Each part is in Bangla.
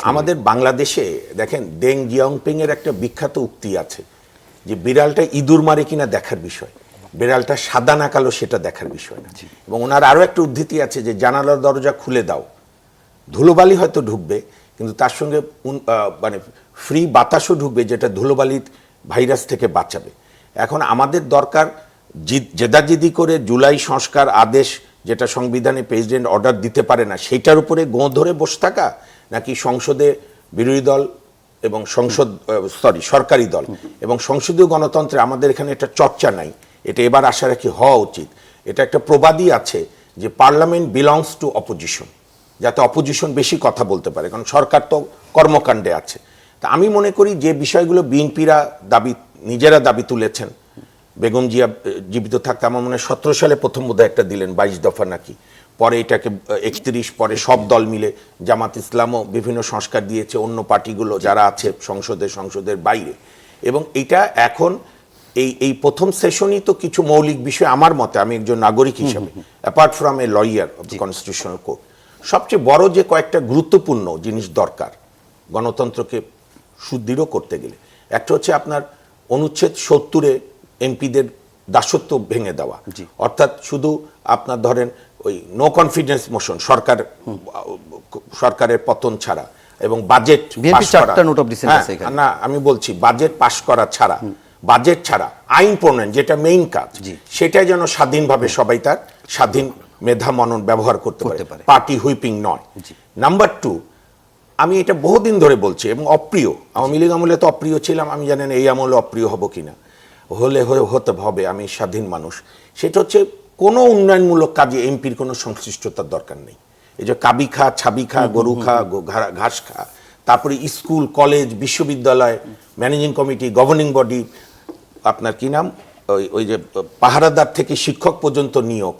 আমাদের বাংলাদেশে দেখেন দেং জিয়াওপিং এর একটা বিখ্যাত উক্তি আছে যে বিড়ালটা ইঁদুর মারে কিনা দেখার বিষয়, বিড়ালটা সাদা না কালো সেটা দেখার বিষয় না। এবং ওনার আরও একটা উদ্ধৃতি আছে যে জানালার দরজা খুলে দাও, ধুলোবালি হয়তো ঢুকবে কিন্তু তার সঙ্গে মানে ফ্রি বাতাসও ঢুকবে যেটা ধুলোবালি ভাইরাস থেকে বাঁচাবে। এখন আমাদের দরকার জেদাজেদি করে জুলাই সংস্কার আদেশ যেটা সংবিধানে প্রেসিডেন্ট অর্ডার দিতে পারে না সেটার উপরে গোঁ ধরে বসে থাকা, নাকি সংসদে বিরোধী দল এবং সরকারি দল এবং সংসদীয় গণতন্ত্রে আমাদের এখানে একটা চর্চা নাই, এটা এবার আশা রাখি হওয়া উচিত। এটা একটা প্রবাদই আছে যে পার্লামেন্ট বিলংস টু অপোজিশন, যাতে অপোজিশন বেশি কথা বলতে পারে, কারণ সরকার তো কর্মকাণ্ডে আছে। তা আমি মনে করি যে বিষয়গুলো বিএনপিরা নিজেরা দাবি তুলেছেন, বেগম জিয়া জীবিত থাকতে আমার মনে হয় 17 সালে প্রথম বোধহয় একটা দিলেন 22 দফা নাকি, পরে এটাকে 31, পরে সব দল মিলে জামাত ইসলামও বিভিন্ন সংস্কার দিয়েছে, অন্য পার্টিগুলো যারা আছে সংসদের বাইরে। এবং এটা এখন এই প্রথম সেশনই তো কিছু মৌলিক বিষয় আমার মতে, আমি একজন নাগরিক হিসেবে apart from a lawyer of the constitutional court, সবচেয়ে বড় যে কয়েকটা গুরুত্বপূর্ণ জিনিস দরকার গণতন্ত্রকে সুদৃঢ় করতে গেলে, একটা হচ্ছে আপনার অনুচ্ছেদ 70-এ এমপিদের দাসত্ব ভেঙে দেওয়া, অর্থাৎ শুধু আপনার ধরেন ওই নো কনফিডেন্স মোশন সরকারের পতন ছাড়া এবং বাজেট না, আমি বলছি বাজেট পাশ করা ছাড়া, বাজেট ছাড়া আইন প্রণয়ন যেটা মেইন কাজ, সেটাই যেন স্বাধীনভাবে সবাই তার স্বাধীন মেধা মনন ব্যবহার করতে পারে, পার্টি হুইপিং নয়। নাম্বার 2, আমি এটা বহুদিন ধরে বলছি এবং অপ্রিয়, আওয়ামী লীগ আমলে তো অপ্রিয় ছিলাম, আমি জানেন এই আমলে অপ্রিয় হব কিনা, হতে হবে, আমি স্বাধীন মানুষ, সেটা হচ্ছে কোনো উন্নয়নমূলক কাজে এমপির কোনো সংশ্লিষ্টতার দরকার নেই। এই যে কাবি খা, ছাবি খা, গরু খা, ঘাস খা, তারপরে স্কুল, কলেজ, বিশ্ববিদ্যালয়, ম্যানেজিং কমিটি, গভর্নিং বডি, আপনার কি নাম, ওই যে পাহারাদার থেকে শিক্ষক পর্যন্ত নিয়োগ,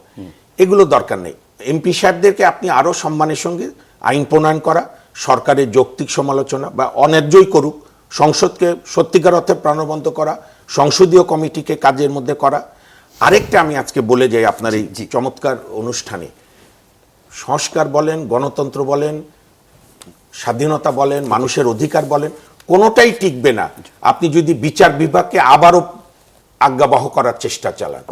এগুলো দরকার নেই। এমপি সাহেবদেরকে আপনি আরও সম্মানের সঙ্গে আইন প্রণয়ন করা, সরকারের যৌক্তিক সমালোচনা বা অন্যায্যই করুক, সংসদকে সত্যিকার অর্থে প্রাণবন্ত করা, সংসদীয় কমিটিকে কাজের মধ্যে করা। আরেকটা আমি আজকে বলে যাই আপনার এই চমৎকার অনুষ্ঠানে, সংস্কার বলেন, গণতন্ত্র বলেন, স্বাধীনতা বলেন, মানুষের অধিকার বলেন, কোনোটাই টিকবে না আপনি যদি বিচার বিভাগকে আবারও আজ্ঞাবহ করার চেষ্টা চালান।